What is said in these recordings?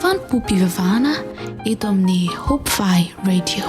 fanompo-pivavahana eto amin'ny Hope-Fi Radio.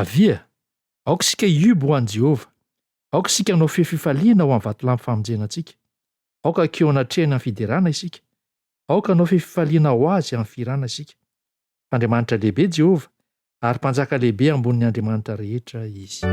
Avia, aoka sika iobo ho an'i Jehova, aoka sika hanao fefifaliana ho amin'ny vatolahy amin'ny famonjenantsika, aoka keo anatrehana amin'ny fiderana isika, aoka hanao fefifaliana ho azy amin'ny firana isika. Andriamanitra lehibe Jehova, ary mpanjaka lehibe ambonin'ny andriamanitra rehetra izy.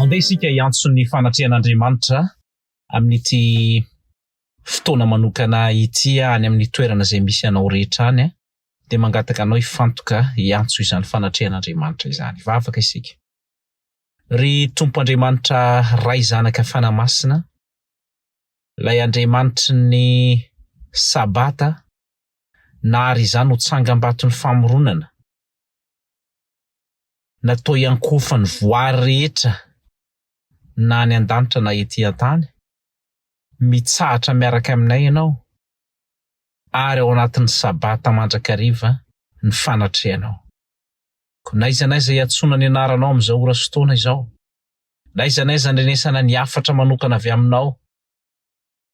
Andeha isika hiantso ny fanatrehan'Andriamanitra amin'ity fotoana manokana ity any amin'ny toerana izay misy anao rehetra any, dia mangataka anao hifantoka hiantso izany fanatrehan'Andriamanitra izany. Vavaka isika. Ry Tompo Andriamanitra ray zanaka fanamasina, ilay Andriamanitry ny sabata, na ary izany ho tsangam-baton'ny famoronana, natao iankofany voary rehetra na any an-danitra na etỳ an-tany, mitsahatra miaraka aminay ianao, ary ao anatin'ny sabata mandrakariva ny fanatrehanao. Naiza naiza hiantsona ny anaranao amin'izao ora sy fotoana izao, naiza naiza andrenesana ny hafatra manokana avy aminao,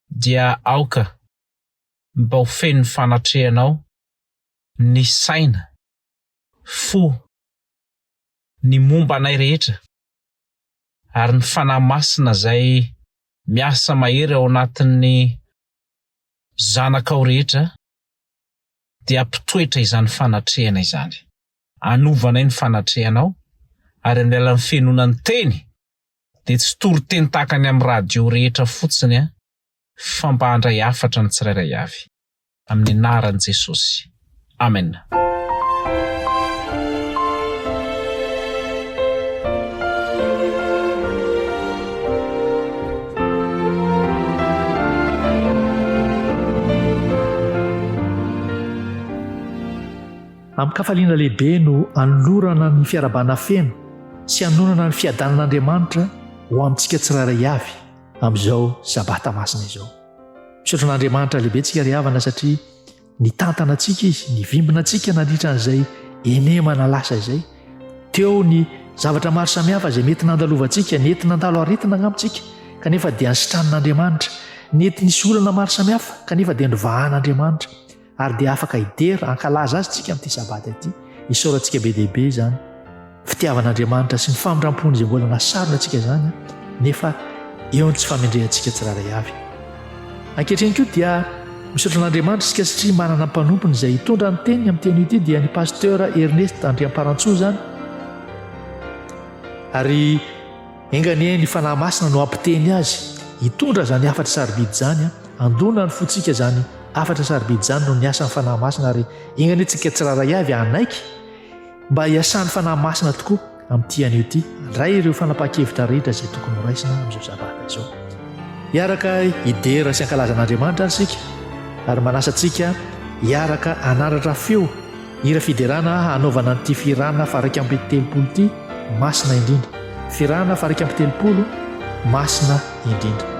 dia aoka mba ho feno ny fanatrehanao, ny saina, fo, ny momba anay rehetra, ary ny fanahy masina izay miasa mahery ao anatin'ny zanakao rehetra, dia ampitoetra izany fanatrehana izany. Anovanay ny fanatrehanao, ary amin'ny alalan'ny fianonany teny, dia tsy toro-teny tahaka ny amin'ny radio rehetra fotsiny, fa mba handray hafatra ny tsirairay avy. Amin'ny anaran'i Jesosy. Amen. Amin'ny kafaliana lehibe no anolorana ny fiarabana feno sy anonana ny fiadanan'Andriamanitra ho amintsika tsirairay avy amin'izao sabata masina izao. Misaotra an'Andriamanitra lehibe tsika ry havana satria nitantana antsika izy, nivimbina antsika nandritra an'izay enemana lasa izay. Teo ny zavatra maro samihafa izay mety nandalovantsika, nety nandalo aretina agnamitsika, kanefa dia nisitran'Andriamanitra, nety nisy olana maro samihafa kanefa dia nivahan'Andriamanitra. ary dia afaka hidera ankalaza azy tsika amin'ity sabata ity isaorantsika be dehibe zany fitiavan'Andriamanitra sy ny famindram-pony izay mbola nasarona antsika zany nefa eo ny tsy famendrehantsika tsiraray avy. Ankehitriny koa dia misaotra an'Andriamanitra isika satria manana mpanompony izay hitondra ny teniny amin'ny teny ity dia ny pasteur Ernest Andriamparantsou zany ary enganie ny fanahy masina no ampiteny azy hitondra zany afatra sarobidy zany andona ny fotsika zany afatra sarobidy zany no ny asan'ny fanahy masina ary enganetsika tsiraray avy anaiky mba hiasan'ny fanahy masina tokoa amin'ity anio ity andray ireo fanapaha-kevitra rehetra izay tokony horaisina amin'izao sabata izao. Hiaraka hidera sy ankalazan'Andriamanitra ary sika ary manasantsika hiaraka anaratra feo hira fiderana hanaovana n'ity firana faraiky amby telopolo ity masina indrindra firana faraiky amby telopolo masina indrindra.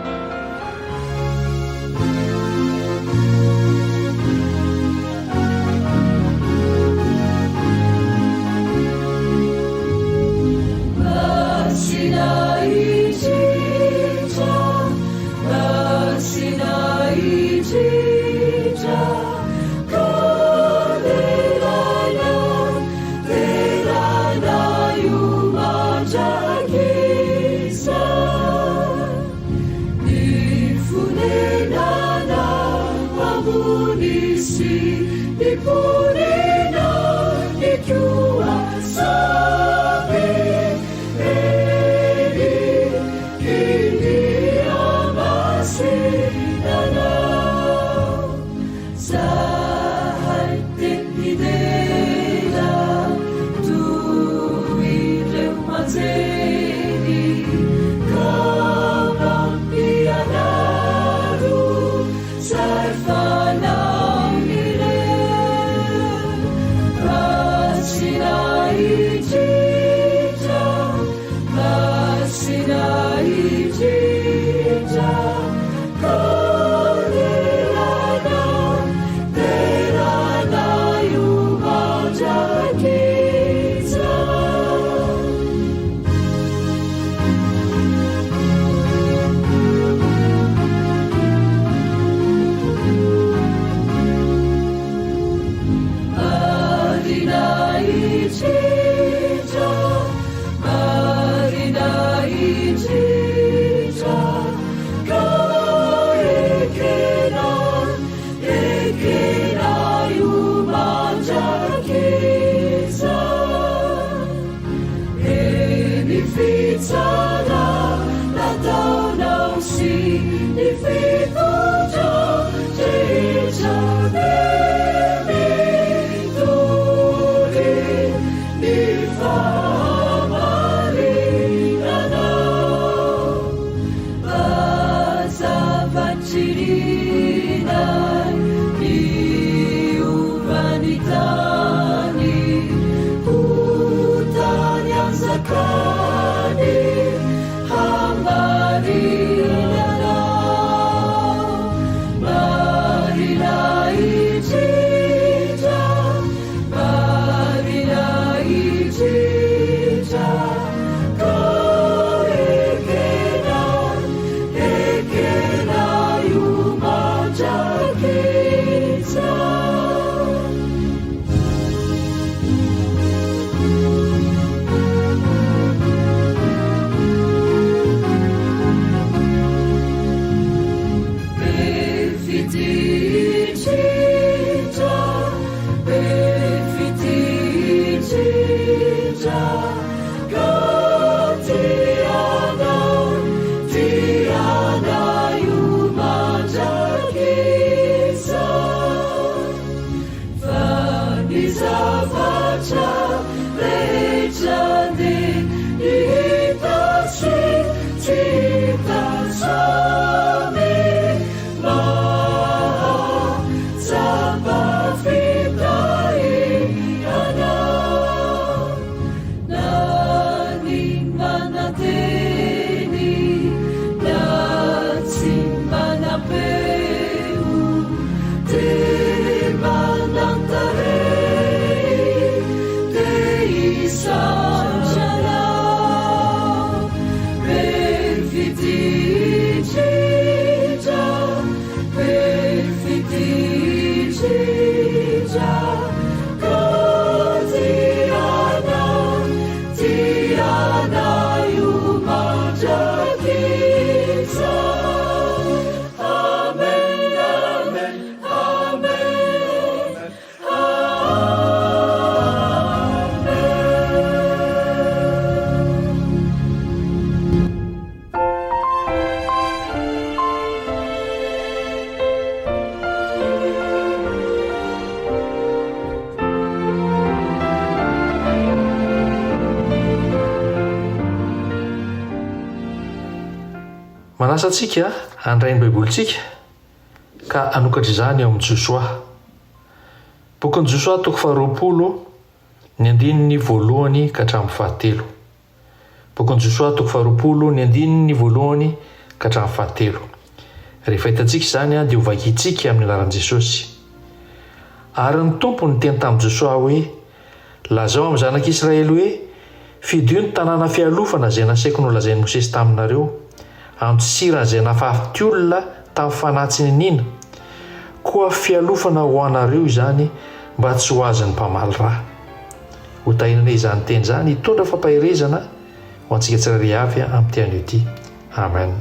Manasa antsika handray ny baibolitsika ka anokatra izany eo amin'ny Josoa. Bokin'ny Josoa toko 20 ny andininy voalohany ka hatramin'ny 7. Bokin'ny Josoa toko 20 ny andininy voalohany ka hatramin'ny 7. Rehefa hitantsika izany dia ho vakintsika amin'ny anaran'i Jesosy. Ary ny tompo ny teny tamin'i Josoa hoe, lazao amin'ny zanak'Israely hoe, fidio ny tanàna fialofana izay nasaiko nolazain'i Mosesy taminareo amin'ny sirany izay nahafaty olona tamin'ny fanatsiny nina, koa fialofana ho anareo izany mba tsy ho azon'ny mpamaly rà. Ho tahinana izany teny izany hitondra fampahirezana ho antsika tsirairay avy amin'ny tian'io ity. Amen.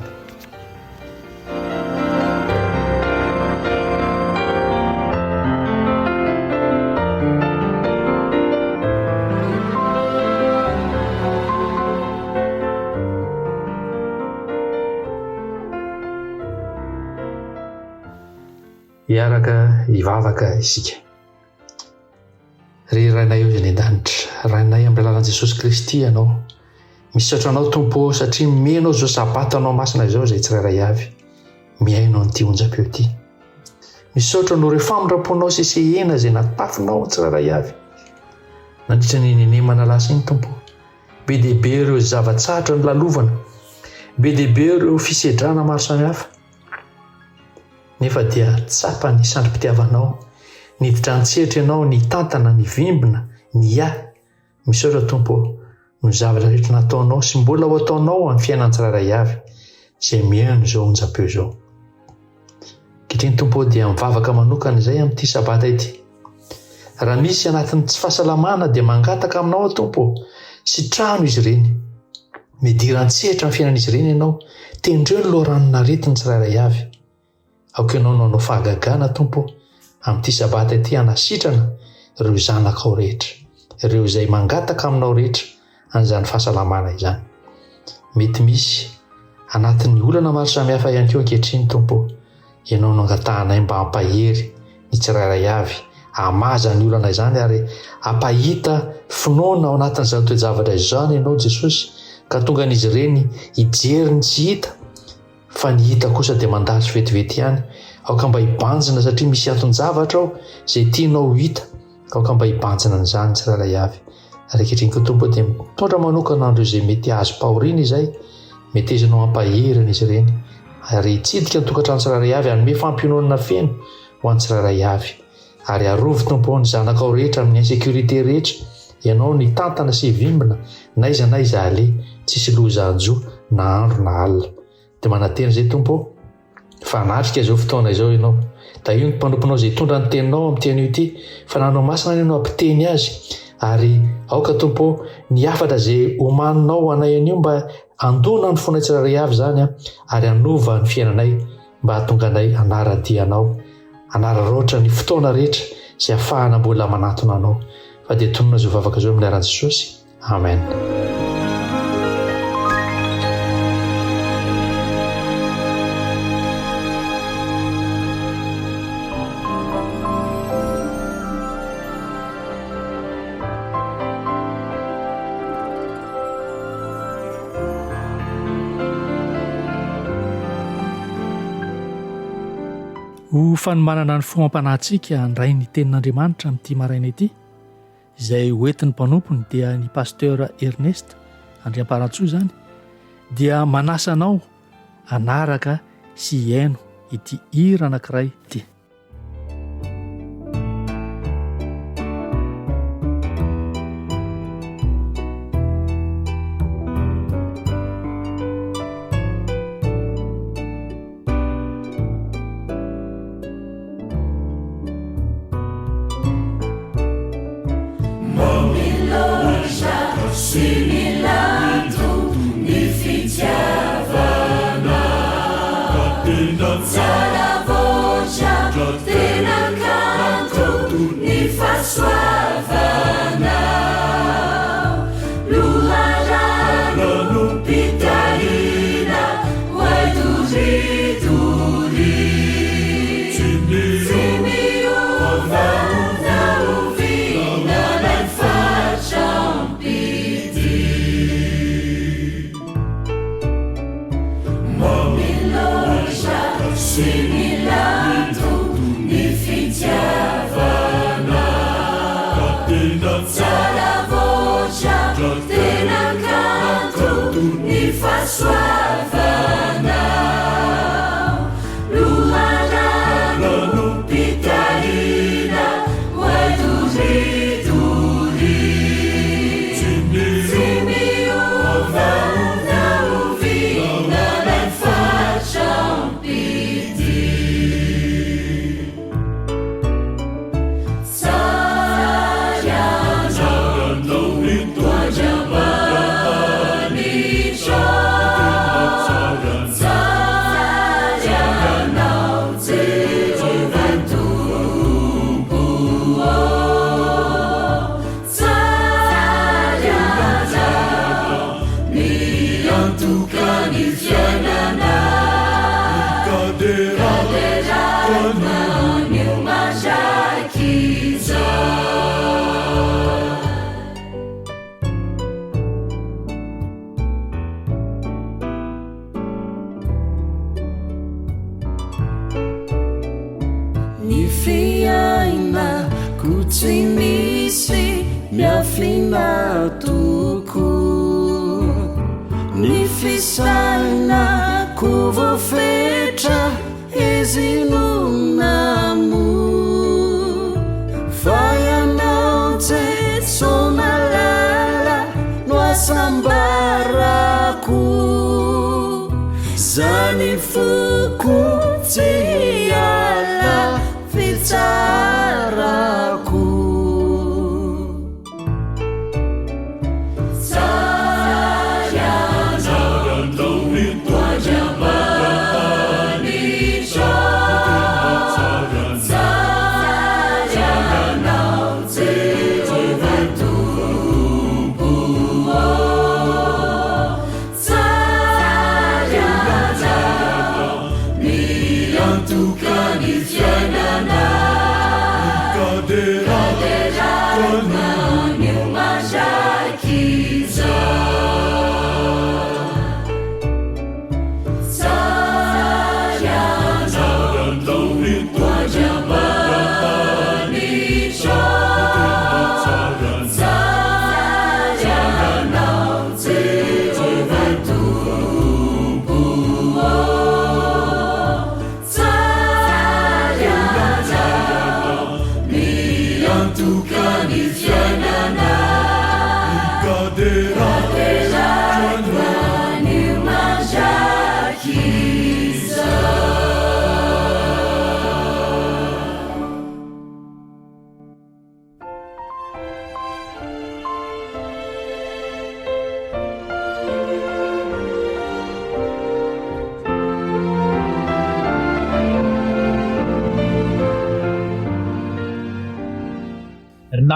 Hiaraka hivavaka isika. Ry rainay eo izay ny an-danitra, rainay amin'ny alalan'i Jesosy Kristy ianao. Misaotra anao Tompo satria mihainao izao sabata anao masina izao izay tsirairay avy. Mihainao an'ity onjam-peo ity. Misaotra anao ireo famindram-ponao sesehena izay natafinao tsirairay avy. Nandritra ny nenemana lasa iny Tompo. Be dehibe ireo zava-tsahatra ny lalovana. Be dehibe ireo fisedrana maro samihafa. Nefa dia tsapa ny sandrim-pitiavanao, niditra an-tsehatra ianao, ny tantana, ny vimbina, ny misaotra Tompo no zavatra rehetra nataonao sy mbola ho ataonao amin'ny fiainan'ny tsirairay avy izay mihaino izao onjam-peo izao. Ankehitriny Tompo dia mivavaka manokana izay amin'ity sabata ity. Raha misy anatin'ny tsy fahasalamana dia mangataka aminao Tompo sy trano izy ireny. Midira an-tsehatra amin'ny fiainan'izy ireny ianao, tendreo ny loharanona aretin'ny tsirairay avy. Aoka ianao nanao fahagagana Tompo amin'ity sabata ity hanasitrana ireo zanakao rehetra, ireo izay mangataka aminao rehetra an'izany fahasalamana izany. Mety misy anatin'ny olana maro samihafa ihany koa ankehitriny Tompo, ianao no angatahanay mba hampahery ny tsirairay avy, hamaza ny olana izany ary hampahita finoana ao anatin'izany toe-javatra izany ianao Jesosy, ka tonga an'izy ireny hijery ny tsy hita fa ny hita kosa dia mandahatra vetivety ihany. Aoka mba hibanjina satria misy anton-javatra ao izay tianao hita. Aoka mba hibanjina n'izany tsirairay avy. Ary ankehitriny koa Tompo dia mitondra manokana andreo izay mety azo pahoriana izay, mety ezanao hampaherina izy ireny ary hitsidika ny tokantrano tsirairay avy, hanome fampiononana feno ho an'ny tsirairay avy. Ary arovy Tompo ny zanakao rehetra amin'ny insécurité rehetra, ianao ny tantana sy vimbina, naiza ale, tsisy loza anjo na andro na alina. Dia manantena izay Tompo, fanatrika izao fotoana izao ianao. Da io ny mpanomponao izay hitondra ny teninao amin'ny tian'io ity, fa nanao masina ianao ampiteny azy. Ary aoka Tompo ny hafatra izay omaninao anay anio mba andona ny fonay tsirairay avy izany, ary hanova ny fiainanay mba hahatonga anay hanara-dianao, hanara-raotra ny fotoana rehetra izay ahafahana mbola manatona anao. Fa dia tonona izao vavaka izao amin'ny anaran'i Jesosy. Amen. Ho fanomanana ny fomampanahintsika handray ny tenin'Andriamanitra amin'ity maraina ity, izay hoentin'ny mpanompony dia ny pasteur Ernest Andriamparatsoa izany, dia manasa anao hanaraka sy hiaino ity hira anankiray ity. Tsara voce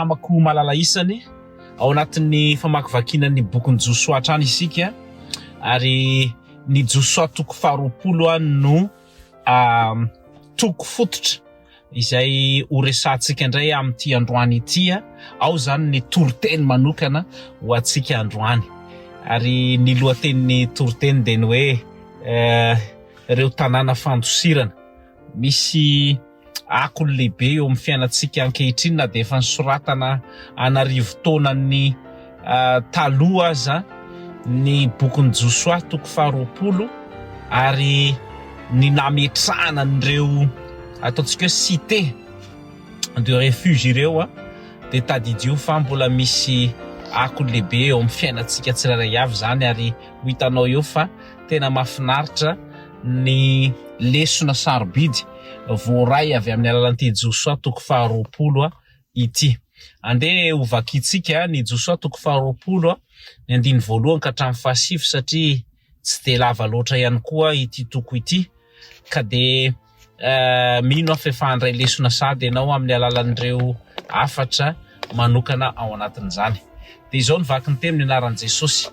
namako malala isany ao anatin'ny famakivakinany bokony Josoatra any isika ary ny Josoa toko 20 no toko fototra izay horesantsika indray amin'ity androany ity ao zany ny toroteny manokana ho antsika androany ary ny lohatenin'ny toroteny dia ny hoe ireo tanàna fandosirana misy akolo lehibe eo amin'ny fiainantsika ankehitriny na dia efa nisoratana anarivo taonany taloha aza ny bokony Josoa toko 20 ary ny nametrahana an'ireo ataontsika hoe cité de refuge ireo dia tadidio fa mbola misy akolo lehibe eo amin'ny fiainantsika tsirairay avy zany ary ho hitanao eo fa tena mahafinaritra ny lesona sarobidy voaray avy amin'ny alalan'ity Josoa toko 20 ity. Andeha ho vakitsika ny Josoa toko 20 ny andiny voalohany ka hatramin'ny fahasivy satria tsy dia lava loatra ihany koa ity toko ity ka dia mino afa efa handray lesona sady ianao amin'ny alalan'ireo afatra manokana ao anatin'izany. Dia izao ny vaky ny teny anaran'i Jesosy.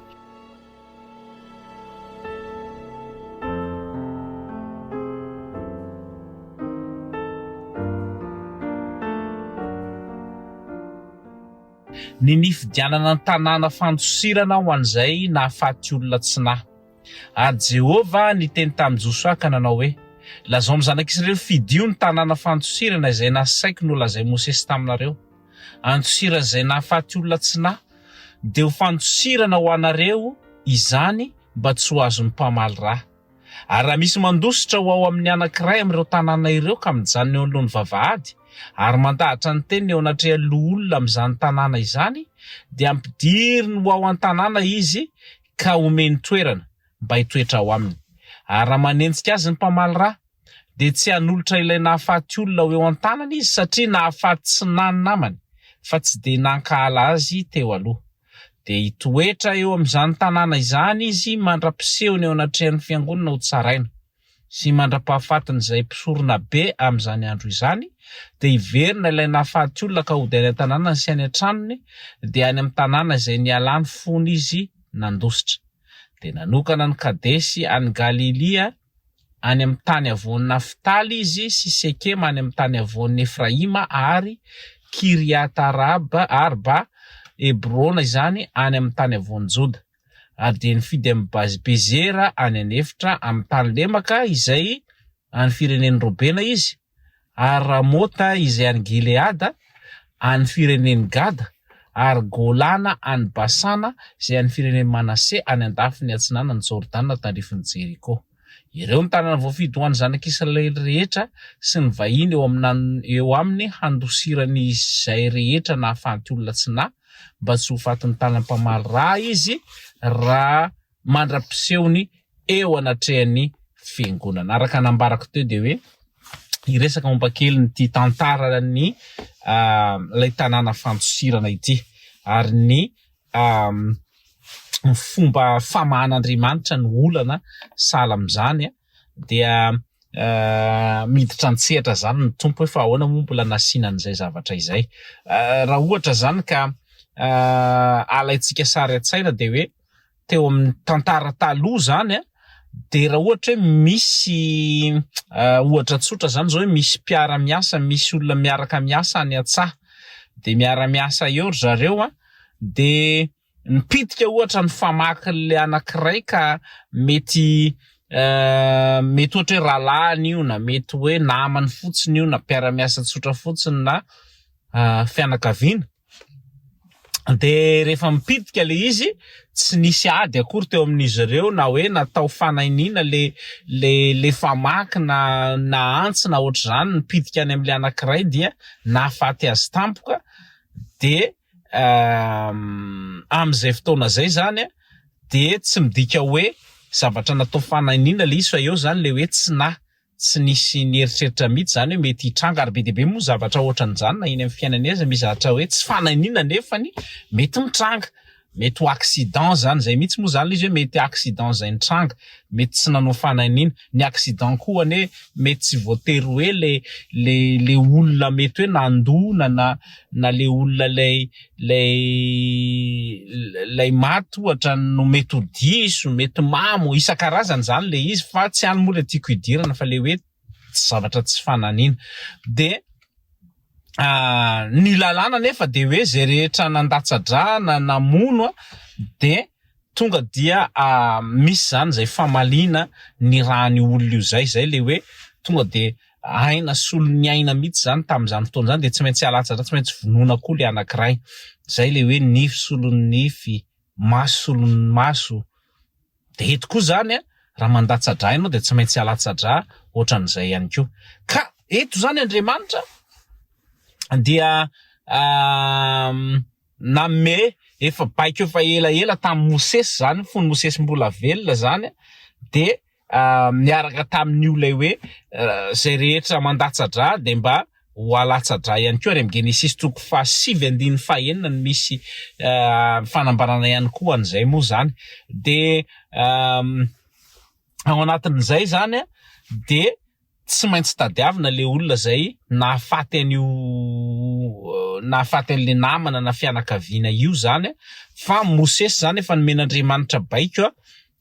Ny nifidianana ny tanàna fandosirana ho an'izay nahafaty olona tsy nahy. Ary Jehova niteny tamin'i Josoa ka nanao hoe lazao amin'ny zanak'Israely fidio ny tanàna fantosirana izay nasaiko no lazay Mosesy taminareo. Antosira izay nahafaty olona tsinahy, dia ho fantosirana ho anareo izany mba tsy ho azon'ny mpamaly raha. Ary raha misy mandositra ho ao amin'ny anankiray amin'ireo tanàna ireo ka mijanona eo anoloan'ny vavahady, ary mandahatra ny teniny eo anatrehan'loha olona amin'izany tanàna izany, dia ampidiriny ho ao an-tanàna izy ka omeny toerana mba hitoetra ao aminy. Ary raha manenjika azy ny mpamaly raha, dia tsy hanolotra ilay nahafaty olona ho eo an-tanany izy satria nahafaty tsinahy ny namany, fa tsy dia nankahala azy teo aloha. Dia hitoetra eo amin'izany tanàna izany izy mandra-pisehony eo anatrehan'ny fiangonana ho tsaraina, sy mandra-pahafatiny izay mpisorona be amin'izany andro izany, dia hiverina ilay nahafaty olona ka hody any an-tanàna sy any an-tranony, dia any amin'ny tanàna izay nialany fony izy nandositra. Dia nanokana ny Kadesy any Galilia any amin'ny tany avoan'ny Naftaly izy sy Sekema any amin'ny tany avoan'ny Efraima ary Kiriat-Arba, Hebrona izany any amin'ny tany avoan'ny Joda. Ary dia nifidy amin'ny Bezera any anefitra amin'ny tany lemaka izay any firenen'ny Robena izy, ary Ramota izay any Gileada any firenen'ny Gada, ary Golana any Basana izay any firenen'ny Manase any andafiny atsinanan'ny Jordana tandrifin'ny Jeriko. Ireo ny tanàna voafidy ho an'ny zanak'Israely rehetra sy ny vahiny eo aminy handosirany izay rehetra nahafaty olona tsinahy, mba tsy ho fatin'ny tanàna mpamaly raha izy raha mandra-pisehony eo anatrehan'ny fiangonana. Araka nambarako teo dia hoe iresaka momba kely ny ity tantarany ilay tanàna fantosirana ity, ary ny fomba famahan'Andriamanitra ny olana sahala amin'izany dia miditra antsehatra zany ny tompo hoe fa ahoana moa mbola nasiana an'izay zavatra izay. Raha ohatra zany ka alaitsika sary an-tsaina dia hoe teo amin'ny tantara taloha zany dia raha ohatra hoe misy ohatra tsotra zany zao hoe misy mpiara-miasa, misy olona miaraka miasa any an-tsaha, dia miara-miasa eo ry zareo dia nipitika ohatra ny famaky le anankiray ka mety ohatra hoe rahalahiny io, na mety hoe namany fotsiny io, na mpiara-miasa tsotra fotsiny, na fianakaviana. Dia rehefa mipitika le izy tsy nisy ady akory teo amin'izy ireo, na hoe natao fanainiana le famaky na antsy na ohatra zany nipitika any amin'le anankiray dia nahafaty azy tampoka. Dia amin'izay fotoana zay zany dia tsy midika hoe zavatra natao fanainiana le izy, fa eo zany le hoe tsinahy, tsy nisy nieritreritra mihitsy zany hoe mety hitranga. Ary be dia be moa zavatra ohatran'izany na iny amin'ny fiainana izy misy zavatra hoe tsy fanainiana nefany mety mitranga, mety ho accident zany, zay mihitsy moa zany le izy hoe mety accident zay nitranga, mety tsy nanao fanainiana. Ny accident koa ane mety tsy voatery hoe le olona mety hoe nandona na le olona lay maty ohatra no mety ho diso, mety mamo, isan-karazany zany le izy, fa tsy any moa le tiako hidirana fa le hoe tsy zavatra tsy fananiana. Dia ny lalàna nefa dia hoe zay rehetra nandatsa-drà na namono dia tonga dia misy zany zay famaliana ny rahan'ny olona io zay le hoe tonga dia aina solon'ny aina mihitsy zany tamin'izany fotoana zany, dia tsy maintsy alatsatra, tsy maintsy vonoina koa le anankiray zay le hoe nify solon'ny nify, maso solon'ny maso. Dia eto koa zany raha mandatsa-drà ianao dia tsy maintsy alatsatra ohatran'izay ihany koa. Ka eto zany Andriamanitra dia nanome efa baika efa ela tamin'ny Mosesy zany, fony Mosesy mbola velona zany, dia miaraka tamin'io lay hoe zay rehetra mandatsa-drà dia mba ho alatsa-drà ihany koa. Ary amin'ny Genesis 7:9 no misy fanambarana ihany koa an'izay moa zany. Dia ao anatin'izay zany dia tsy maintsy tadiavina le olona zay nahafaty an'le namana na fianakaviana io zany, fa Mosesy zany efa nomen'Andriamanitra baiko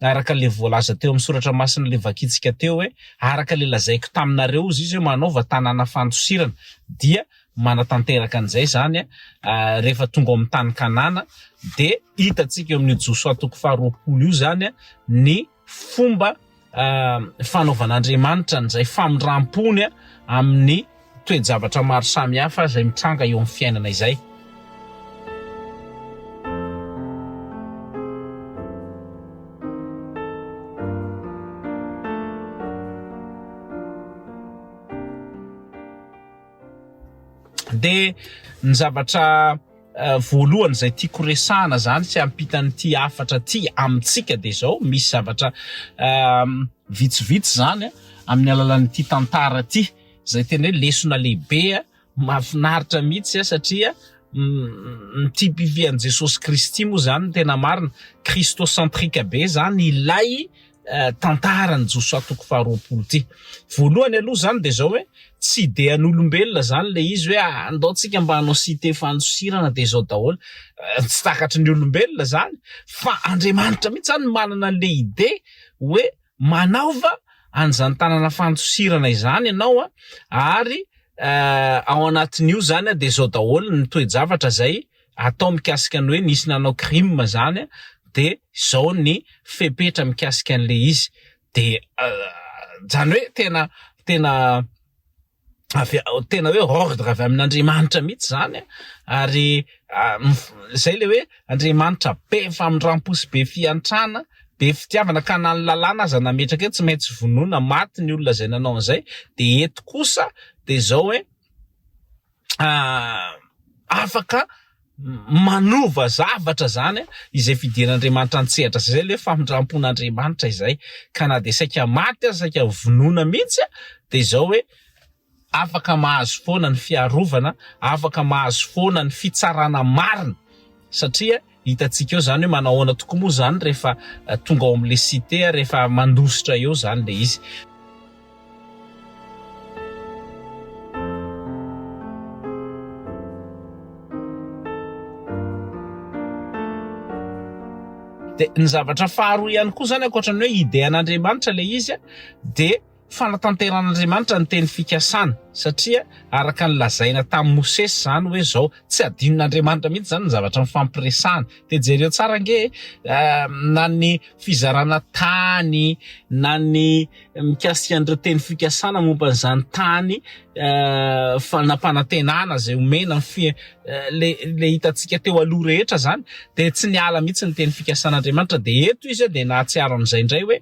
araka le voalaza teo amin'ny soratra masina le vakitsika teo hoe araka le lazaiko taminareo izy hoe manaova tanàna fantosirana, dia manatanteraka an'izay zany rehefa tonga amin'ny tany Kanana. Dia hitantsika eo amin'ny Joshua 4:20 io zany ny fomba fanaovan'Andriamanitra n'izay famindram-pony amin'ny toe-javatra maro samihafa izay mitranga eo amin'ny fiainana izay. De ny zavatra voalohany izay tiako resahana zany tsy ampitan'ity afatra ty amintsika de zao misy zavatra vitsivitsy zany amin'ny alalan'ity tantara ty zay tena hoe lesona lehibe mahafinaritra mihitsy satria mitipivian'i Jesosy Kristy moa zany tena marina kristocentrika be zany ilay tantarany Josoa toko faharoapolo ty. Voalohany aloha zany de zao hoe tsy idean'olombelona zany le izy hoe andaotsika mba hanao cité fanosirana de zao daholo tsy takatry ny olombelona zany fa Andriamanitra mihitsy zany manana le ide hoe manaova an'izany tanàna fanosirana izany ianao ary ao anatin'io zany de zao daholo ny toe-javatra zay atao mikasika ny hoe nisy nanao crime zany de zao ny fepetra mikasika an'le izy de zany hoe tena hoe ordre avy amin'Andriamanitra mihitsy zany ary zay le hoe Andriamanitra be famindram-posy be fiantrana be fitiavana ka na ny lalàna aza nametraka tsy maintsy vonoina maty ny olona zay nanao an'izay de eto kosa de zao hoe afaka manova zavatra zany izay fidian'Andriamanitra antsehatra zay le famindram-pon'Andriamanitra izay ka na de saika maty aza saika vonoina mihitsy de zao hoe afaka mahazo foana ny fiarovana, afaka mahazo foana ny fitsarana marina satria hitantsika eo zany hoe manao ahoana tokoa moa zany rehefa tonga ao amin'le cité rehefa mandositra eo zany le izy. De ny zavatra faharoa ihany koa zany ankoatran'ny hoe idean'Andriamanitra le izy de fanatanteran'Andriamanitra ny teny fikasana satria araka ny lazaina tamin'ny Mosesy zany hoe zao tsy adinon'Andriamanitra mihitsy zany ny zavatra mifampiresahana de jereo tsara nge na ny fizarana tany na ny mikasika an'ireo teny fikasana momba n'izany tany fanampanantenana zay omena le hitantsika teo aloha rehetra zany de tsy niala mihitsy ny teny fikasan'Andriamanitra de eto izy de nahatsiaro an'izay indray hoe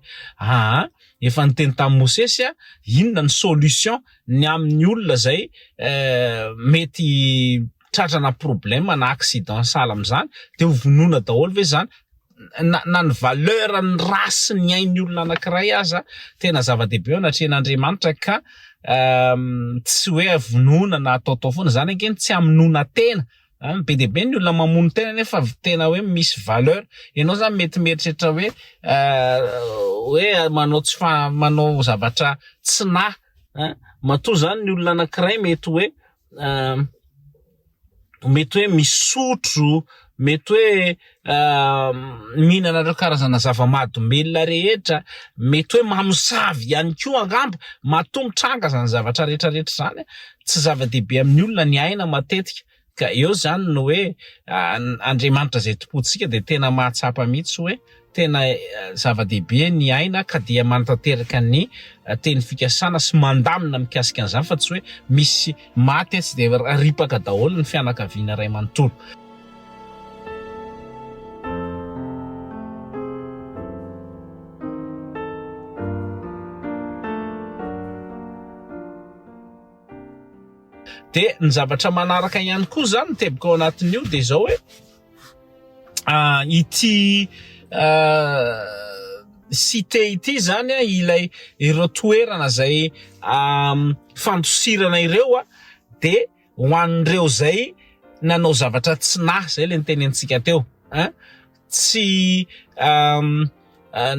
efa niteny tamin'ny Mosesy inona ny solution ny amin'ny olona zay mety tratrana problème na accident sahala amin'izany de ho vonoina daholo ve zany na ny valeur ny rasy ny ain'ny olona anankiray aza tena zava-dehibe eo anatrehan'Andriamanitra ka tsy hoe vonoina na ataotao foana zany ankeny tsy hamonoana tena be dehibe ny olona mamono tena nefa tena hoe misy valeur ianao zany mety mieritreritra hoe manao zavatra tsy na matoa zany ny olona anankiray mety hoe misotro mety hoe mihinana ireo karazana zava-mahadomelona rehetra mety hoe mamosavy ihany koa angamba matomitranga zany zavatra rehetrarehetra zany tsy zava-dehibe amin'ny olona ny aina matetika ka eo zany no hoe Andriamanitra zay tompontsika de tena mahatsapa mihitsy hoe tena zava-dehibe ny aina ka dia manatanteraka ny teny fikasana sy mandamina mikasika an'izany fa tsy hoe misy maty tsy de ripaka daholo ny fianakaviana ray manontolo. De ny zavatra manaraka ihany koa zany tebaka ao anatin'io de zao hoe ity cité ity zany ilay ireo toerana zay fandosirana ireo de ho an'ireo zay nanao zavatra tsy nahy zay le nitenentsika teo tsy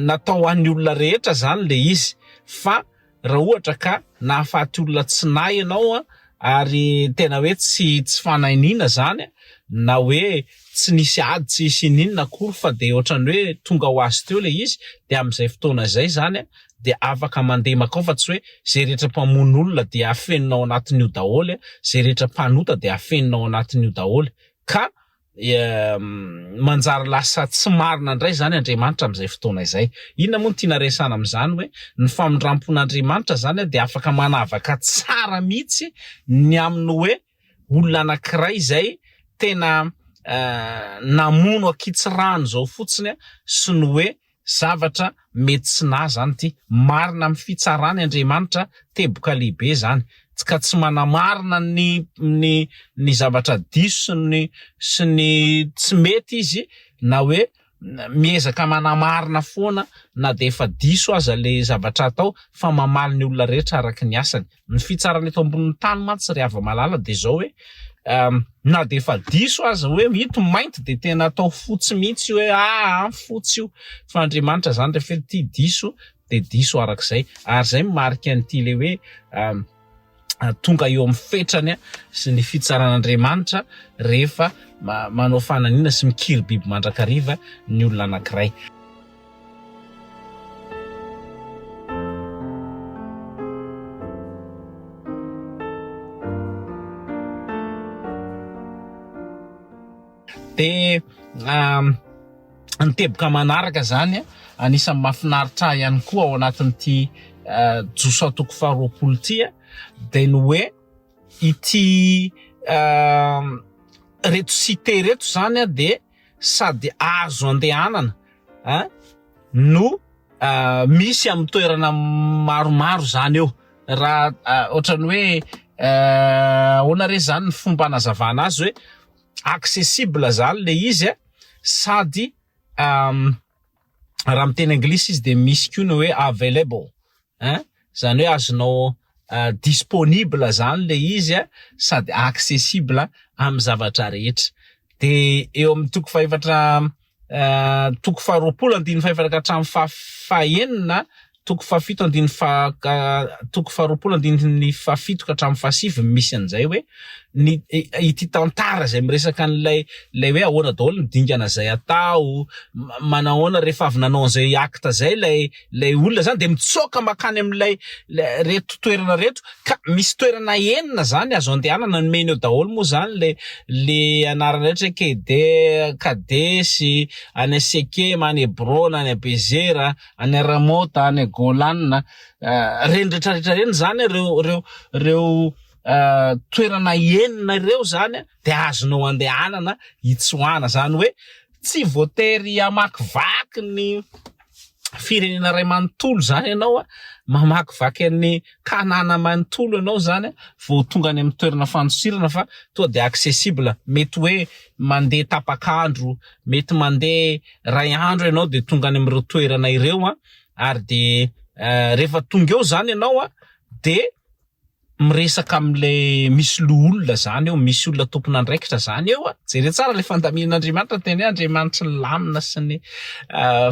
natao an'ny olona rehetra zany le izy fa raha ohatra ka nahafaty olona tsy nahy ianao ary tena hoe tsy fanainina zany na hoe tsy nisy ady tsy isy ninona akory fa de ohatrany hoe tonga ho azy teo le izy de amin'izay fotoana zay zany de afaka mandeha makao fa tsy hoe zay rehetra mpamono olona de afeninao anatin'io daholo zay rehetra mpanota de afeninao anatin'io daholo ka manjary lasa tsy marina ndray zany Andriamanitra amin'izay fotoana izay. Inona moa no tiana resana amin'izany hoe ny famindrampon'Andriamanitra zany dia afaka manavaka tsara mihitsy ny amin'ny hoe olona anankiray izay tena namono akitsirano zao fotsiny sy ny hoe zavatra mety sy na zany ty marina amin'ny fitsarany Andriamanitra teboka lehibe zany. Ka tsy manamarina ny zavatra diso sy ny tsy mety izy na hoe miezaka manamarina foana na de efa diso aza le zavatra atao fa mamaly ny olona rehetra araky ny asany. Ny fitsarany eto ambonin'ny tany mantsy ry hava malala de zao hoe na de efa diso aza hoe hito mainty de tena atao fotsy mihitsy hoe fotsy io fa Andriamanitra zany rehefa ty diso de diso arak'izay ary zay marika an'ity le hoe tonga eo amin'ny fetrany sy ny fitsaran'Andriamanitra rehefa manao fananiana sy mikiry biby mandrakariva ny olona anankiray. De ny teboka manaraka zany anisan'ny mahafinaritra ihany koa ao anatin'ity Josia 2:20 ty de ny hoe ity reto cité reto zany de sady azo andehanana no misy amin'ny toerana maromaro zany eo raha ohatrany hoe ona re zany ny fomba nazavana azy hoe accessible zany le izy sady raha amin'ny teny anglisy izy de misy koa ny hoe available zany hoe azonao disponible zany le izy sady accessible amin'ny zavatra rehetra. De eo amin'ny toko 20 ka hatramin'ny fahaenina toko 7 toko 20 ka hatramin'ny 7 misy an'izay hoe ity tantara zay miresaka an'ilay hoe ahoana daholo ny dingana zay atao manahoana rehefa avy nanao an'izay acte zay lay olona zany de mitsoka makany amin'ilay reto toerana reto ka misy toerana enina zany azo andehanana nomeny eo daholo moa zany le anarana rehetra Kede, Kadesy, any Sekem, any Hebron, any Bezera, any Ramota, any Golan reny rehetrarehetra reny zany reo toerana enina ireo zany de azonao andehanana hitsoana zany hoe tsy voatery amakivaky ny firenena ray manontolo zany ianao mamakivaky ny kanana manontolo ianao zany vao tonga any amin'ny toerana fanosirana fa tonga de accessible. Mety hoe mandeha tapakandro, mety mandeha ray andro ianao de tonga any amin'ireo toerana ireo ary de rehefa tonga eo zany ianao de miresaka am'le misy loolona zany eo, misy olona tompona andraikitra zany eo jere tsara le fandaminan'Andriamanitra teny hoe Andriamanitra ny lamina sy ny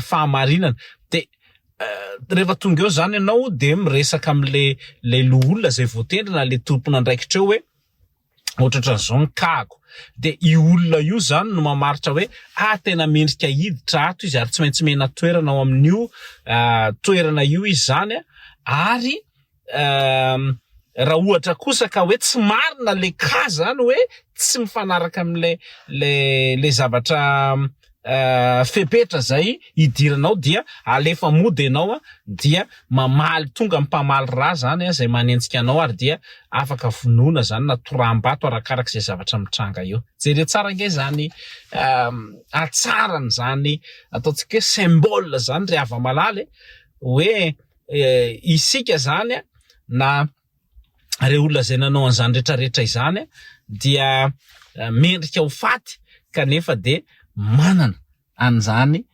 fahamarinana. De rehefa tonga eo zany ianao de miresaka am'le loolona zay voatendrina le tompona andraikitra eo hoe ohatratra zao ny kago de io olona io zany no mamaritra hoe tena mendrika hiditra ato izy ary tsy maintsy mena toerana ao amin'io toerana io izy zany ary raha ohatra kosa ka hoe tsy marina le ka zany hoe tsy mifanaraka am'le zavatra fepetra zay idiranao dia alefa mody ianao dia mamaly tonga mpamaly raha zany zay manenjika anao ary dia afaka vonoina zany na toram-bato arakarak'izay zavatra mitranga eo. Jere tsara nge zany atsarany zany ataontsika hoe symbole zany ry hava malaly hoe isika zany na re olona zay nanao an'izany rehetrarehetra izany dia mendrika ho faty kanefa de manana an'izany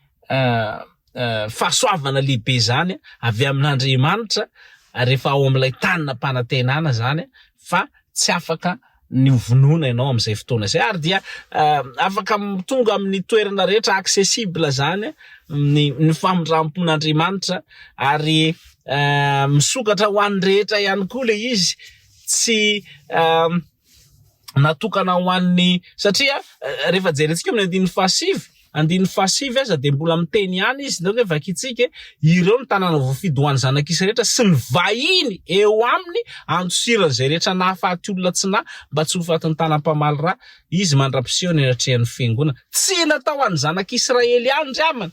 fahasoavana lehibe zany avy amin'Andriamanitra rehefa ao amin'ilay tanina mpanantenana zany fa tsy afaka ny vonoina ianao amin'izay fotoana izay ary dia afaka tonga amin'ny toerana rehetra accessible zany ny famindrampon'Andriamanitra ary misokatra ho an'ny rehetra ihany koa le izy tsy natokana ho an'ny satria rehefa jerentsika amin'ny 5 107 aza de mbola miteny ihany izy ndreo vakitsika ireo ny tanàna voafidy ho an'ny zanak'isy rehetra sy ny vahiny eo aminy andosirana zay rehetra nahafaty olona tsy na mba tsy ho fatin'ny tanam-pamaly ra izy mandra-piseho ny anatrehan'ny fiangonana tsy natao an'ny zanak'Israely ihany dramana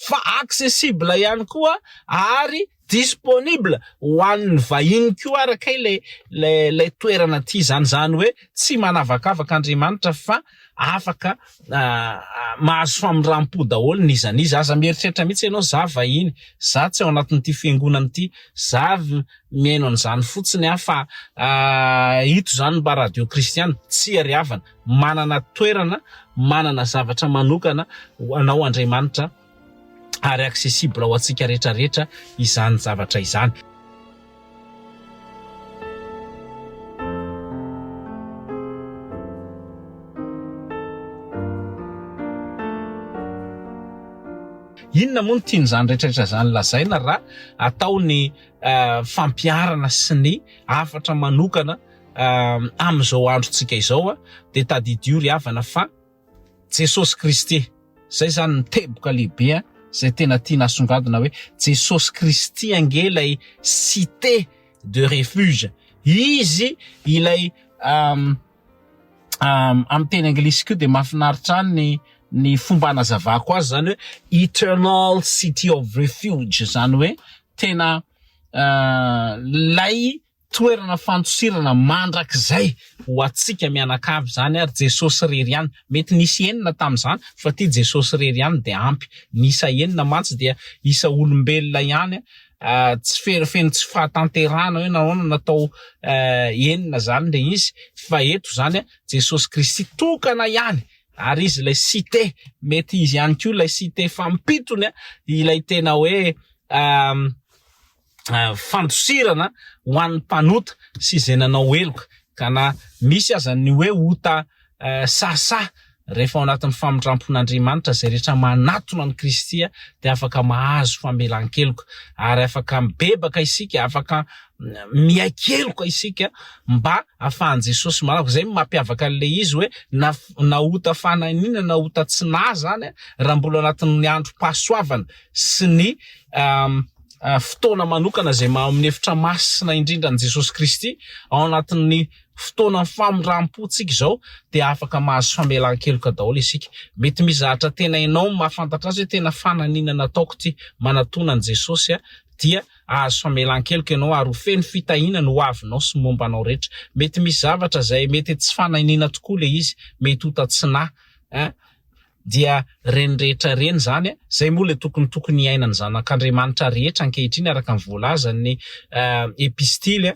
fa accessible ihany koa ary disponible ho an'ny vahiny koa araka ilay toerana ty zany hoe tsy manavakavaka Andriamanitra fa afaka mahazo famindram-po daholo n'izy aza mieritreritra mihitsy ianao za vahiny za tsy ao anatin'ity fiangonana ity za miaino an'izany fotsiny fa ito zany mba radio kristiana tsy ariavana manana toerana manana zavatra manokana anao Andriamanitra ary accessible ho antsika rehetrarehetra izany zavatra izany. Inona moa ny tian'izany rehetrarehetra zany lazaina raha atao ny fampiarana sy ny afatra manokana amin'izao androntsika izao de tadidio ry havana fa Jesosy Kristy zay zany ny teboka lehibe zay tena tiana asongadina hoe Jesosy Kristy ange ilay cité de refuge izy ilay amin'ny teny anglisy koa de mahafinaritra ny fomba nazavako azy zany hoe eternal city of refuge zany hoe tena lay toerana fantosirana mandrakizay ho atsika mianakavy zany ary Jesosy rery ihany mety nisy enina tam'izany fa ty Jesosy rery ihany de ampy nisa enina mantsy dia isa olombelona ihany tsy feno tsy fahatanterana hoe nahoana natao enina zany le izy fa eto zany Jesosy Kristy tokana ihany ary izy ilay cité mety izy ihany koa ilay cité fampitony ilay tena hoe fandosirana ho an'ny mpanota sy izay nanao eloka ka na misy aza ny hoe ota sasa rehefa ao anatin'ny famindrampon'Andriamanitra zay rehetra manatona ny Kristy de afaka mahazo famelan-keloka ary afaka mibebaka isika afaka miaikeloka isika mba afahan'i Jesosy malako zay mampiavaka an'le izy hoe na ota fananina na ota tsina zany raha mbola anatin'ny andro pasoavana sy ny fotoana manokana zay amin'ny efitra masina indrindra ny Jesosy Kristy ao anatin'ny fotoana famindram-potsika izao de afaka mahazo famelan-keloka daholo isika mety mizahatra tena ianao mahafantatra azy hoe tena fananina nataoko ty manatona ny Jesosy dia azo famelan-keloka ianao ary ho feno fitahiana no avinao sy mombanao rehetra mety misy zavatra zay mety tsy fananina tokoa le izy mety ho tatsina dia reny rehetra reny zany zay moa le tokony iainany zanak'Andriamanitra rehetra ankehitriny araka ny voalazan'ny epistily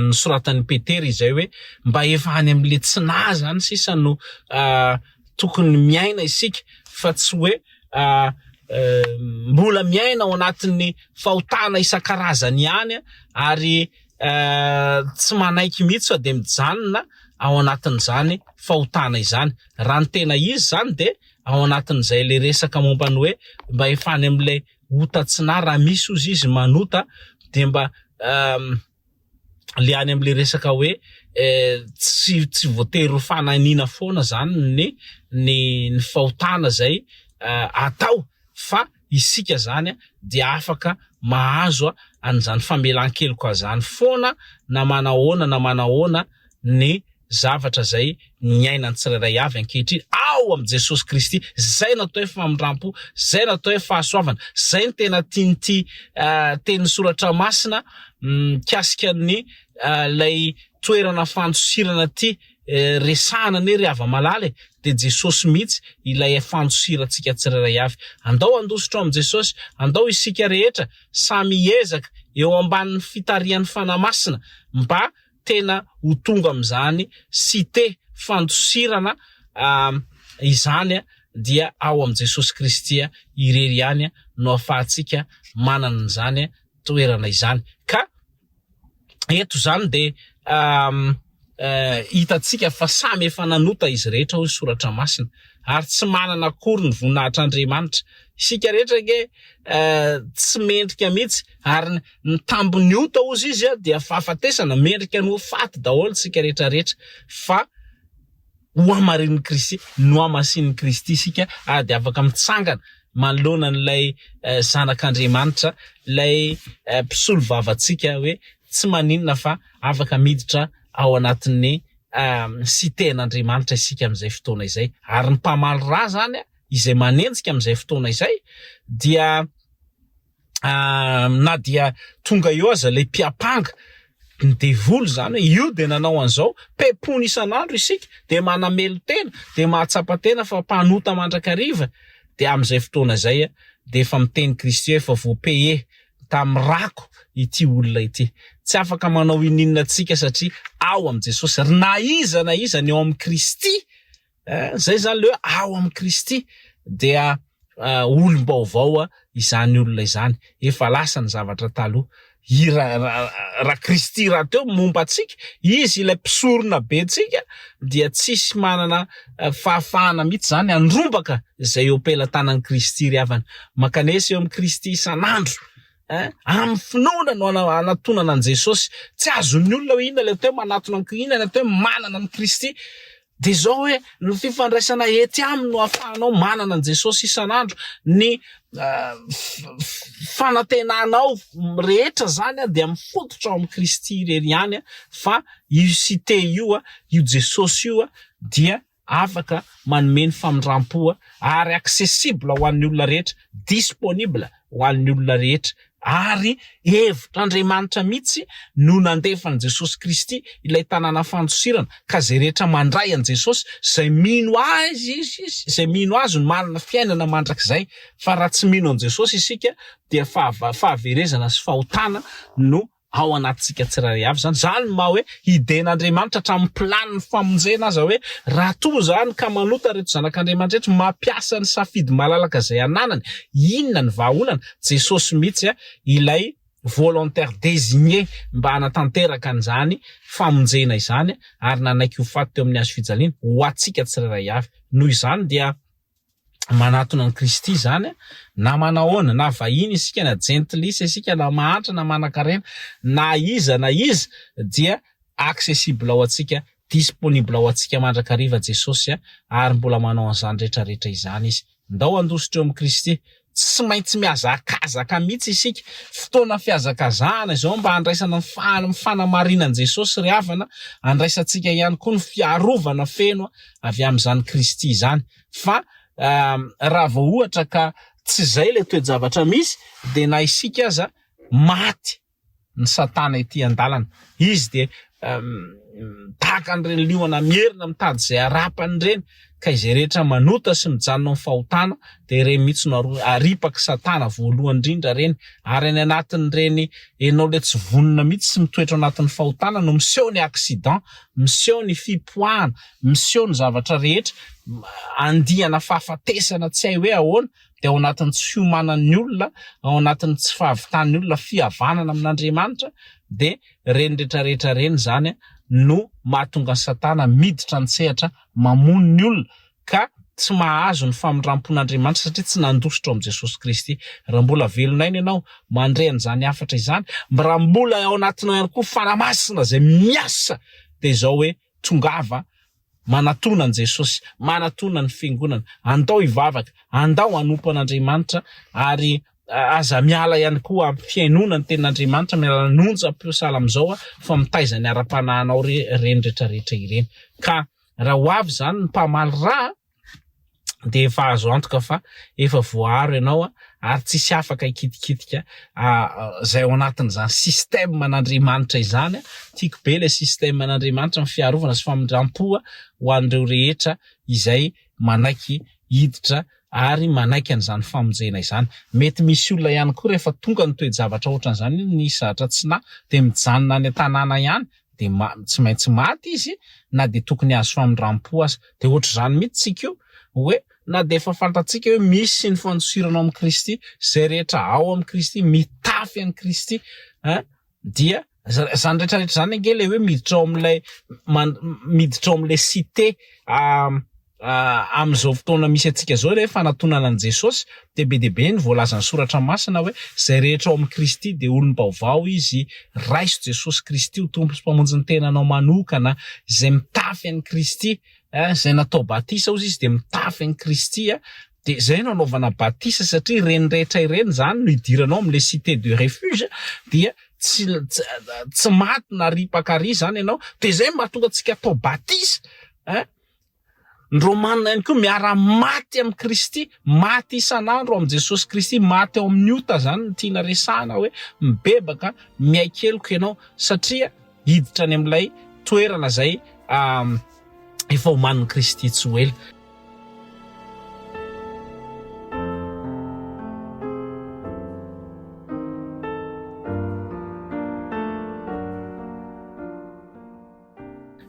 ny soratan'ny Petera izay hoe mba efa any amin'le tsina zany sisa no tokony miaina isika fa tsy hoe mbola miaina ao anatin'ny fahotana isan-karazany ihany ary tsy manaiky mihitsy fa de mijanona ao anatin'izany fahotana izany raha ny tena izy zany de ao anatin'izay le resaka momba ny hoe mba efa any amin'ilay hotatsina raha misy ozy izy manota de mba le any amin'le resaka hoe tsy voatery ho fananina foana zany ny fahotana zay atao fa isika zany de afaka mahazo an'izany famelan-keloka zany foana na manahoana ny zavatra zay niainany tsirairay avy ankehitriny ao am' Jesosy Kristy zay natao hoe famindram-po zay natao hoe fahasoavana zay ny tena tian'ity teny soratra masina mikasikan'ny lay toerana fandosirana ty resahana ne ry ava-malala de Jesosy mihitsy ilay fandosirantsika tsirairay avy andao andositra am' Jesosy andao isika rehetra samy ezaka eo ambanin'ny fitarian'ny fanamasina mba tena ho tonga am'izany cité fandosirana izany dia ao am' Jesosy Kristy irery ihany no afahantsika manana izany toerana izany ka eto zany de hitatsika fa samy efa nanota izy rehetra hoy soratra masina ary tsy manana akory ny voninahitr'Andriamanitra isika rehetra ge tsy mendrika mihitsy ary ny tambony ota ozy izy dia fahafatesana mendrika no faty daholo tsika rehetra fa ho amarin'ny Kristy no amasin'ny Kristy isika ary de afaka mitsangana manoloana n'ilay zanak'Andriamanitra, lay mpisolo vavantsika hoe tsy maninona fa afaka miditra ao anatin'ny siten'Andriamanitra isika amin'izay fotoana izay. Ary ny mpamaly ra zany izay manenjika amin'izay fotoana izay dia na dia tonga eo aza lay mpiapanga ny devoly zany io de nanao an'izao pepony isan'andro isika de manamelo tena de mahatsapa tena fa mpanota mandrakariva de amin'izay fotoana zay de efa miteny Kristy efa voapaye tamin'ny rako ity olona ity, tsy afaka manao ininona antsika satria ao am Jesosy. Na iza ny ao am Kristy, zay zany le ao am Kristy dia olom-baovao izany olona izany, efa lasa ny zavatra taloha. Raha Kristy raha teo momba antsika, izy ilay mpisorona be antsika dia tsisy manana fahafahana mihitsy zany andrombaka zay eo ampelantanan'ny Kristy ry havana. Makanesa eo am Kristy isan'andro, amin'ny finoana no anatonana an Jesosy. Tsy azon'ny olona hoe inona le teo manatona inona le teo manana an Kristy. De zao hoe ny fifandraisana ety aminy no ahafahanao manana an Jesosy isan'andro. Ny fanantenanao rehetra zany dia mifototra ao am Kristy irery ihany, fa io cité io Jesosy io dia afaka manome ny famindrampo ary accessible ho an'ny olona rehetra, disponible ho an'ny olona rehetra. Ary hevitr'Andriamanitra mihitsy no nandefan'i Jesosy Kristy ilay tanàna fandosirana ka zay rehetra mandray an Jesosy zay mino azy zay mino azy no manana fiainana mandrakizay. Fa raha tsy mino an Jesosy isika dia fahaverezana sy fahotana no ao anatsika tsirairay avy zany. Zany ma hoe iden'Andriamanitra hatramin'ny planiny famonjena aza hoe raha toa zany ka manota reto zanak'Andriamanitra rehetra mampiasa ny safidy malalaka zay ananany, inona ny vahaolana? Jesosy mihitsy ilay volontaire désigné mba hanatanteraka an'izany famonjena izany ary nanaiky ho faty teo amin'ny hazo fijaliana ho atsika tsirairay avy. Noho izany dia manatona ny Kristy zany na manahoana, na vahiny isika, na gentilisa isika, na mahantra na manan-karena, na iza dia accessible ao atsika, disponible ao atsika mandrakariva Jesosy ary mbola manao an'izany rehetrarehetra izany izy. Ndao andositra eo am Kristy, tsy maintsy miazakazaka mihitsy isika. Fotoana fiazakazahana izao mba handraisana ny fanamarinan'i Jesosy ry havana, handraisantsika ihany koa ny fiarovana feno avy amin'izany Kristy izany. Fa raha vao ohatra ka tsy zay le toe-javatra misy de na isika aza maty ny Satana ety andalana, izy de tahaka an'ireny liona mierina mitady zay arapany reny, ka izay rehetra manota sy mijanona amin'ny fahotana de ireny mihitsy no aripaky Satana voalohany indrindra reny. Ary any anatin'ireny enao le tsy vonona mihitsy sy mitoetra anatin'ny fahotana no miseho ny accident, miseho ny fipoahana, miseho ny zavatra rehetra, andihana fahafatesana tsy hay hoe ahoana, de ao anatin'ny tsy fiomanan'ny olona, ao anatin'ny tsy fahavitan'ny olona, fihavanana amin'Andriamanitra, de reny rehetrarehetra reny zany no mahatonga ny Satana miditra ny sehatra mamono ny olona ka tsy mahazo ny famindrampon'Andriamanitra satria tsy nandositra ao am Jesosy Kristy. Raha mbola velonaina ianao mandray an'izany hafatra izany, raha mbola ao anatinao ihany koa fanamasina zay miasa, de zao hoe tongava manatona an Jesosy, manatona ny fiangonana, andao hivavaka, andao hanompo an'Andriamanitra ary aza miala ihany koa amin'ny fiainona ny tenin'Andriamanitra, miala nonja ampiosala am'izao fa mitaiza ny ara-panahinao reny rehetrarehetra ireny. Ka raha ho avy zany ny mpamaly ra de efa azo antoka fa efa voaharo ianao ary tsisy afaka ikitikitika zay ao anatin'izany système n'Andriamanitra izany. Tiako be le système n'Andriamanitra ny fiarovana sy famindrampo ho an'ireo rehetra izay manaiky hiditra ary manaiky an'izany famonjena izany. Mety misy olona ihany koa rehefa tonga ny toe-javatra ohatran'izany ny zatra tsina de mijanona any an-tanàna ihany de tsy maintsy maty izy, na de tokony hazo famindrampo aza. De ohatr'izany mihitsy tsika io hoe na de efa fantatsika hoe misy ny fandosirana ao am Kristy, zay rehetra ao am Kristy, mitafy an Kristy, dia zany rehetrarehetra zany ange le hoe miditra ao am'ilay cité am'izao fotoana misy atsika zao rehefa anatonana an Jesosy, de be ny voalazan'ny soratra masina hoe zay rehetra ao am Kristy de olom-baovao izy, raiso Jesosy Kristy ho tompo sy mpamonjy ny tenanao manokana, zay mitafy an Kristy zay natao batisa ozy izy de mitafy ny Kristy de zay no anaovana batisa satria reny rehetra ireny zany no idiranao am'le cité de refuge dia tsy maty na ripakary zany ianao de zay mahatonga antsika atao batisa ny Romanina ihany koa miara maty amin'ny Kristy, maty isan'andro am' Jesosy Kristy, maty ao amin'ny ota zany no tiana resahana hoe mibebaka miaikeloko ianao satria hiditra any am'ilay toerana zay efa omanin'ny Kristy tsy ho ela.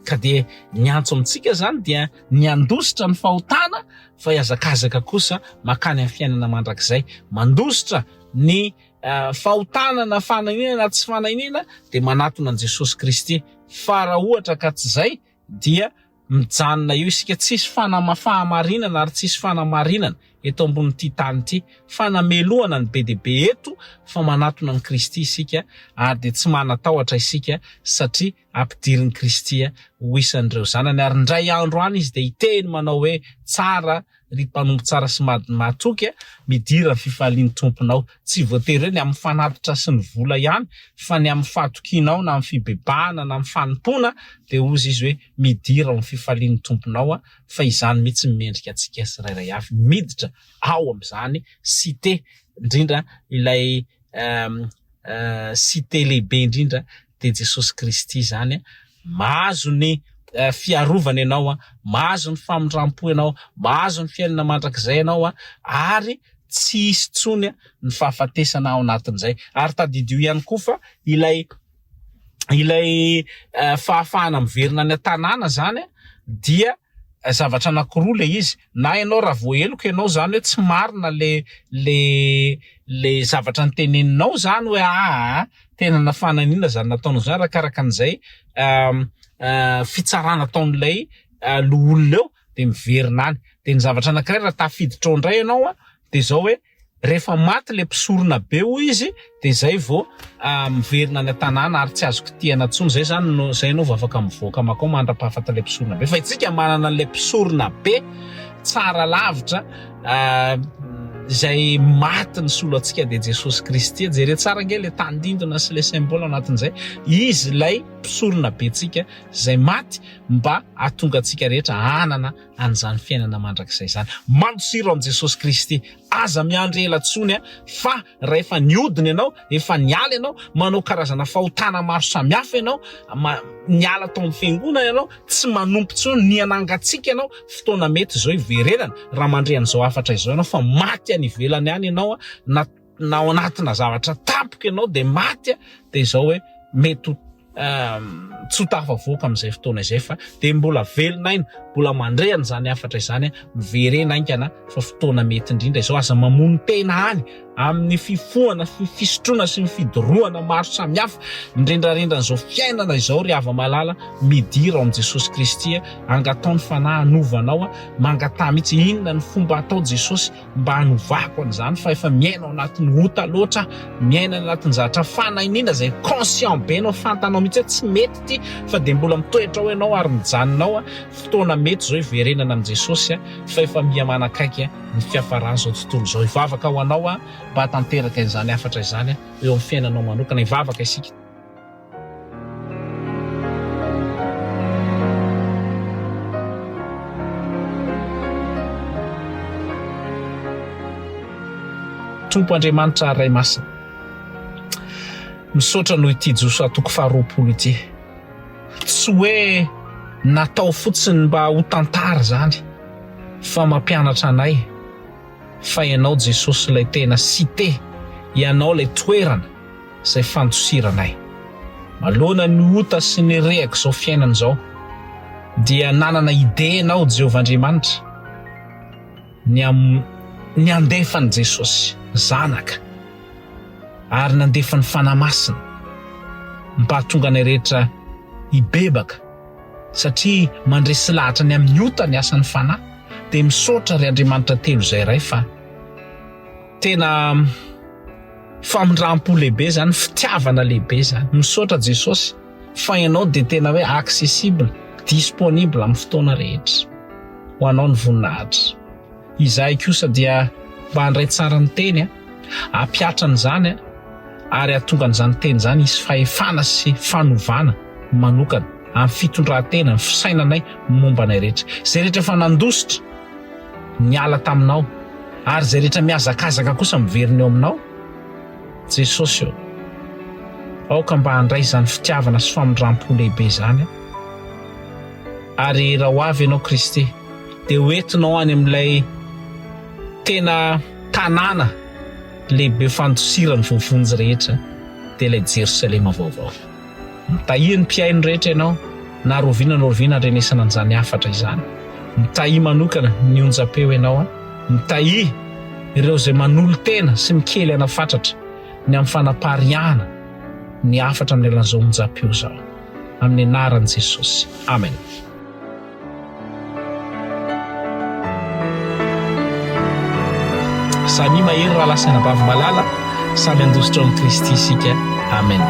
Ka de ny antso amintsika zany dia ny andositra ny fahotana fa iazakazaka kosa makany amin'ny fiainana mandrakizay. Mandositra ny fahotana na fananina na tsy fananina de manatona an Jesosy Kristy. Fa raha ohatra ka tsy zay dia mijanona eo isika tsisy fahamamarinana ary tsisy fanamarinana eto ambon'ity tany ity, fanamelohana ny be deaibe eto fa manatona ny Kristy isika ary de tsy manatahotra isika satria ampidirin'ny Kristy ho isan'ireo zanany ary ndray andro any izy de hiteny manao hoe tsara ry mpanompo tsara sy mahatoky midira ny fifalian'ny tomponao. Tsy voatery hoe ny amin'ny fanatitra sy ny vola ihany fa ny amin'ny fatokinao na amin'ny fibebahana na amin'ny fanompona de ozy izy hoe midira ny fifalian'ny tomponao fa izany mihitsy mendrika antsika tsirairay avy miditra ao am'izany cité indrindra ilay cité lehibe indrindra de Jesosy Kristy zany mahazo ny fiarovana ianao mahazo ny famindrampo ianao, mahazo ny fiainana mandrakizay ianao ary tsy hisy tsony ny fahafatesana ao anatin'izay. Ary tadidio ihany koa fa ilay fahafahana miverina ny tanàna zany dia zavatra anankiroa le izy, na ianao raha voaheloko ianao zany hoe tsy marina le zavatra nyteneninao zany hoe tena nafananina zany nataonao zany rakaraka an'izay fitsarana ataon'ilay loholona eo de miverina any. De ny zavatra anankiray raha tafiditra ao indray ianao de zao hoe rehefa maty le mpisorona be ho izy de zay vao miverina ny tanàna ary tsy azoko tiana tsony. Zay zany no zay no afaka mivoaka makao mandra-pahafata le mpisorona be fa itsika manana le mpisorona be tsara lavitra zay maty ny solo antsika de Jesosy Kristy. Jere tsara nge le tandindona sy le symbole anatin'izay izy lay mpisorona be tsika zay maty mba atonga antsika rehetra anana an'izany fiainana mandrakizay zany. Mandosiro am Jesosy Kristy aza miandry ela tsony fa raha efa niodina ianao efa niala ianao manao karazana fahotana maro samihafa ianao niala tao amin'ny fiangonana ianao tsy manompo tsony ny anangatsika ianao fotoana mety zao iverenana raha mandre an'izao afatra izao ianao fa maty any ivelany any ianao na ao anatina zavatra tapoka ianao de maty de zao hoe mety tsy tafavoaka am'izay fotoana izay fa de mbola velona iny mbola mandre an'izany afatra izany miverena aingana fa fotoana mety indrindra izao aza mamono tena any amin'ny fifohana fisotroana sy ny fidorohana maro samihafa indrindrarindra n'izao fiainana izao ry hava malala midira ao am Jesosy Kristy angataony fanahy hanovanao mangatà mihitsy inona ny fomba atao Jesosy mba hanovako an'izany fa efa miaina ao anatin'ny ota loatra miaina anatin'ny zavatra fanahinina zay conscient be anao fantanao mihitsy tsy mety ty fa de mbola mitoetra ao ianao ary mijanonao fotoana mety zao iverenana am Jesosy fa efa miamanakaiky ny fiafarany zao tontolo zao ivavaka ho anao mba tanteraka izany afatra izany eo amin'ny fiainanao manokana ivavaka isika. Tompo Andriamanitra ray masina, misaotra noho ity Joso atoko faharoapolo ity, tsy hoe natao fotsiny mba ho tantara zany fa mampianatra anay fa ianao Jesosy lay tena cité, ianao lay toerana zay fandosiranay malona ny ota sy ny rehaka zao fiainana zao dia nanana ide ianao Jehovah Andriamanitra ny andefa ny Jesosy zanaka ary nandefa ny fanahy masina mba hahatonga ny rehetra hibebaka satria mandresy lahatra ny amin'ny ota ny asan'ny fanahy. De misaotra ry Andriamanitra telo zay ray fa tena famindram-po lehibe zany, fitiavana lehibe zany. Misaotra Jesosy fa ianao de tena hoe accessible, disponible amin'ny fotoana rehetra. ho anao ny voninahitra. Izahay kosa dia mba handray tsara ny teny ampiatra n'izany ary ahatonga n'izany teny zany isy fahefana sy fanovana manokana amin'ny fitondran-tena ny fisainanay momba anay rehetra. Izay rehetra efa nandositra niala taminao ary izay rehetra miazakazaka kosa miverina eo aminao, Jesosy eo aoka mba handray izany fitiavana sy famindram-po lehibe zany ary raha ho avy ianao Kristy dia hoentinao any amin'ilay tena tanàna lehibe fandosirany vovonjy rehetra dia ilay Jerosalema vaovao. Mitahia ny mpiaino rehetra ianao na roviana andrenesana an'izany hafatra izany. Mitahia manokana ny onjam-peo ianao mitahia ireo izay manolo tena sy mikely anafatratra ny amin'ny fanapariana ny hafatra amin'ny alalan'izao onjam-peo zao amin'ny anaran'i Jesosy. Amen. Samy mahery raha lasana bavy malala samy andositra amin'ny Kristy isika. Amen.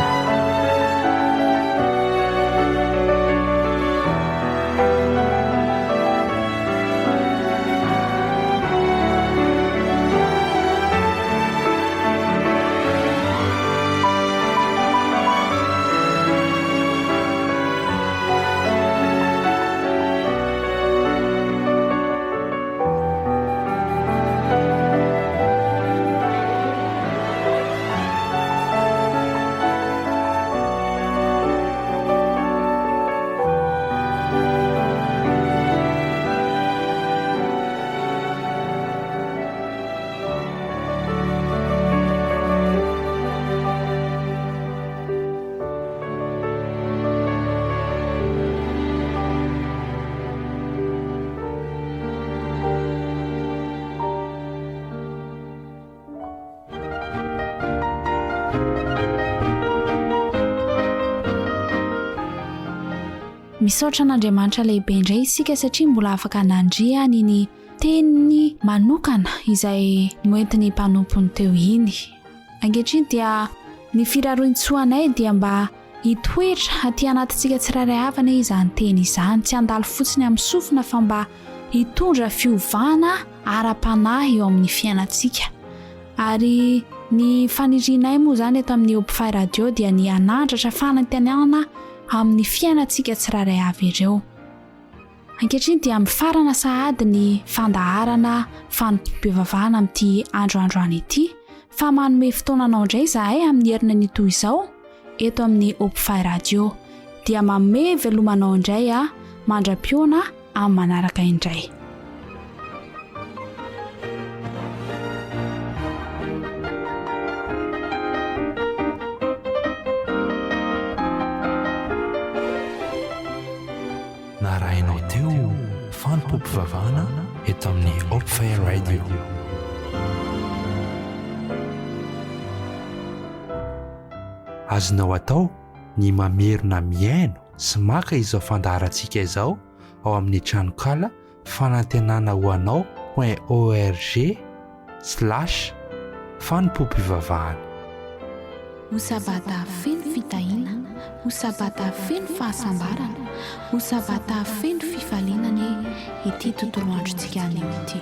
Misaotra an'Andriamanitra lehibe indray isika satria mbola afaka nandria ny teniny manokana izay noentiny mpanompony teo iny. Ankehitriny dia ny firarointsoanay dia mba hitoetra aty anatintsika tsirairay avana izany teny izany, tsy handalo fotsiny amin'ny sofina fa mba hitondra fiovana ara-panahy eo amin'ny fiainantsika. Ary ny fanirianay moa zany eto amin'ny Hope Radio dia ny anandratra fanantenana amin'ny fiainantsika tsirairay avy ireo. Ankehitriny dia mifarana sahady ny fandaharana fanompiavavana amin'ity androandroany ity, fa manome fotoananao indray izahay amin'ny herinany toy izao eto amin'ny Hope Radio dia manome velomanao indray mandra-piona amin'ny manaraka indray. Narainao teo fanompompivavahana eto amin'ny Hope Radio. Azonao atao ny mamerina miaino sy maka izao fandaharantsika izao ao amin'ny tranokala fanantenana ho anao.org/fanompompivavahana. Ho sabata feno fitahina, ho sabata feno fahasambarana, ho sabata feno fifalinana ity tontolo androntsika anio ity.